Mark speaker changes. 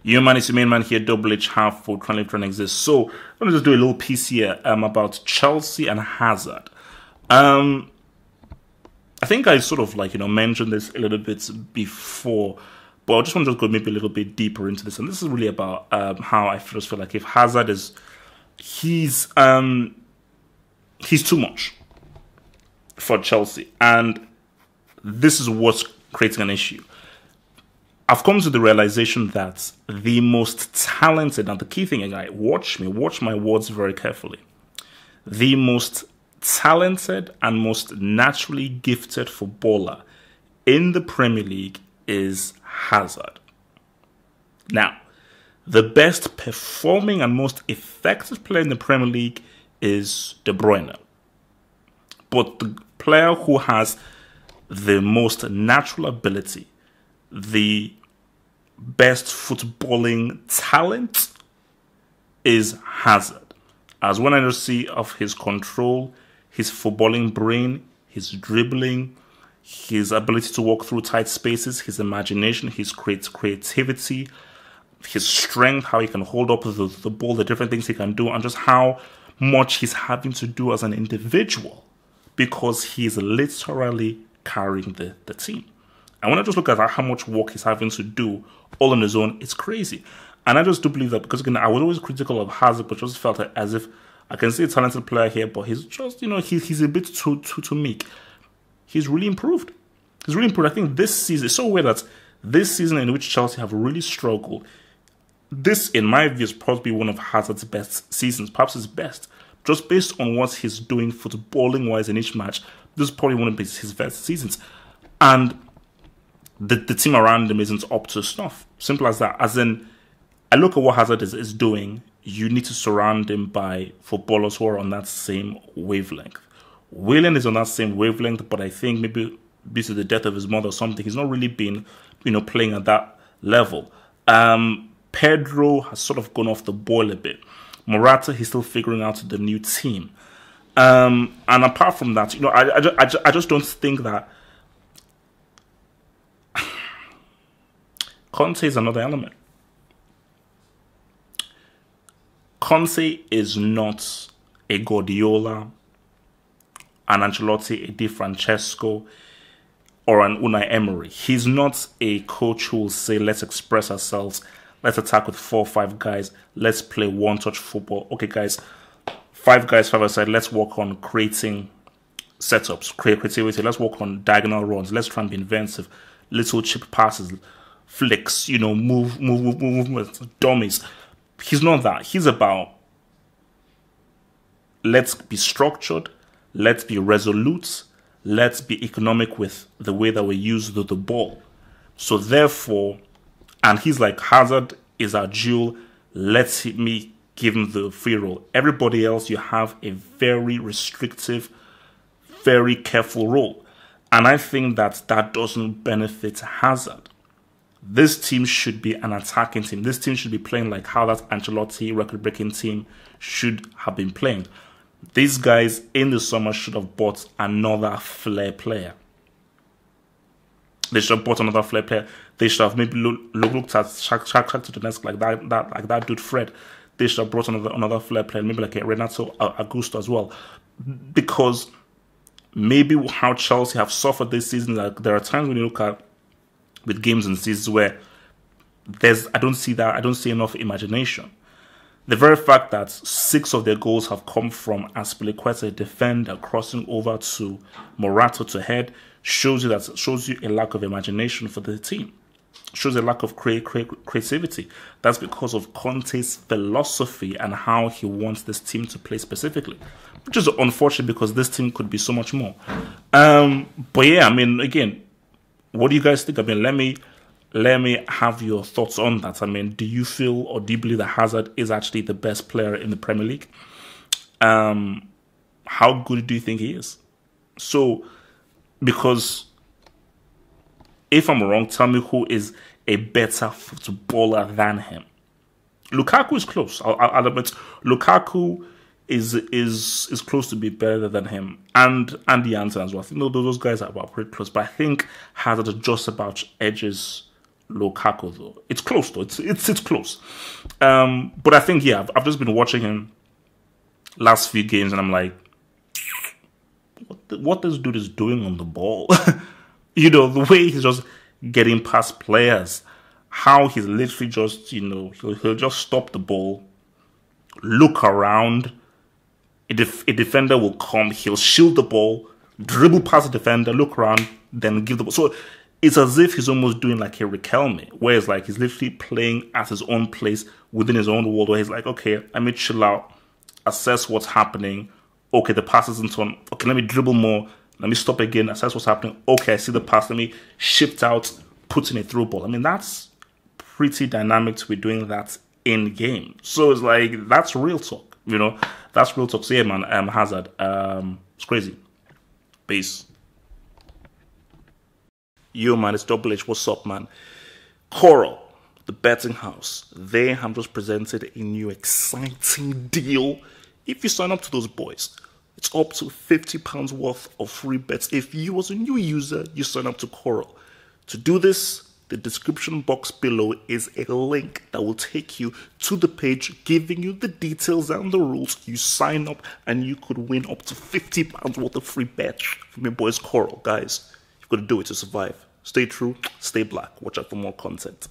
Speaker 1: Your man is your main man here, Double H half for Trying Exist. So let me just do a little piece here about Chelsea and Hazard. I think I sort of mentioned this a little bit before, but I just want to go maybe a little bit deeper into this. And this is really about how I just feel like if Hazard he's too much for Chelsea, and this is what's creating an issue. I've come to the realization that the most talented, and the key thing, guys, watch my words very carefully. The most talented and most naturally gifted footballer in the Premier League is Hazard. Now, the best performing and most effective player in the Premier League is De Bruyne. But the player who has the most natural ability, the best footballing talent is Hazard. As when I just see of his control, his footballing brain, his dribbling, his ability to walk through tight spaces, his imagination, his creativity, his strength, how he can hold up the ball, the different things he can do, and just how much he's having to do as an individual because he's literally carrying the team. And when I just look at how much work he's having to do all on his own, it's crazy. And I just do believe that because, again, I was always critical of Hazard, but just felt as if I can see a talented player here, but he's just, he's a bit too meek. He's really improved. He's really improved. I think this season, it's so weird that this season in which Chelsea have really struggled, this, in my view, is probably one of Hazard's best seasons, perhaps his best. Just based on what he's doing footballing-wise in each match, this is probably one of his best seasons. And the team around him isn't up to snuff. Simple as that. As in, I look at what Hazard is doing, you need to surround him by footballers who are on that same wavelength. Willian is on that same wavelength, but I think maybe because of the death of his mother or something, he's not really been, playing at that level. Pedro has sort of gone off the boil a bit. Morata, he's still figuring out the new team. And apart from that, I just don't think that Conte is another element. Conte is not a Guardiola, an Ancelotti, a Di Francesco, or an Unai Emery. He's not a coach who will say, let's express ourselves, let's attack with 4 or 5 guys, let's play one-touch football. Okay, guys, 5 guys, 5 aside, let's work on creating setups, creativity, let's work on diagonal runs, let's try and be inventive, little chip passes, flicks, movements, dummies. He's not that. He's about, let's be structured, let's be resolute, let's be economic with the way that we use the ball. So therefore, and he's like, Hazard is our jewel, let me give him the free role. Everybody else, you have a very restrictive, very careful role. And I think that doesn't benefit Hazard. This team should be an attacking team. This team should be playing like how that Ancelotti record-breaking team should have been playing. These guys in the summer should have bought another flair player. They should have bought another flair player. They should have maybe looked at Shakhtar Donetsk like that dude Fred. They should have brought another flair player, maybe like a Renato Augusto as well. Because maybe how Chelsea have suffered this season, like there are times when you look at with games and seasons where I don't see enough imagination. The very fact that 6 of their goals have come from Azpilicueta, a defender, crossing over to Morata to head, shows you a lack of imagination for the team. Shows a lack of creativity. That's because of Conte's philosophy and how he wants this team to play specifically, which is unfortunate because this team could be so much more. But yeah, I mean, again, what do you guys think? I mean, let me have your thoughts on that. I mean, do you feel or do you believe that Hazard is actually the best player in the Premier League? How good do you think he is? So, because if I'm wrong, tell me who is a better footballer than him. Lukaku is close. I'll admit Lukaku is close to be better than him, and Andy Anton as well. I think those guys are about pretty close, but I think Hazard just about edges Lukaku though. It's close though. It's close. But I think I've just been watching him last few games, and I'm like, what this dude is doing on the ball? The way he's just getting past players, how he's literally just, he'll just stop the ball, look around, a defender will come, he'll shield the ball, dribble past the defender, look around, then give the ball. So it's as if he's almost doing like a Riquelme, where it's like he's literally playing at his own place within his own world, where he's like, okay, let me chill out, assess what's happening. Okay, the pass isn't on. Okay, let me dribble more. Let me stop again, assess what's happening. Okay, I see the pass. Let me shift out, put in a through ball. I mean, that's pretty dynamic to be doing that in game. So it's like, that's real talk, That's real talk. So yeah, man, Hazard, it's crazy. Peace. Yo, man, it's Double H. What's up, man? Coral, the betting house, they have just presented a new exciting deal. If you sign up to those boys, it's up to £50 worth of free bets. If you, as a new user, you sign up to Coral. To do this, the description box below is a link that will take you to the page giving you the details and the rules. You sign up and you could win up to £50 worth of free bets from your boys Coral. Guys, you've got to do it to survive. Stay true, stay black. Watch out for more content.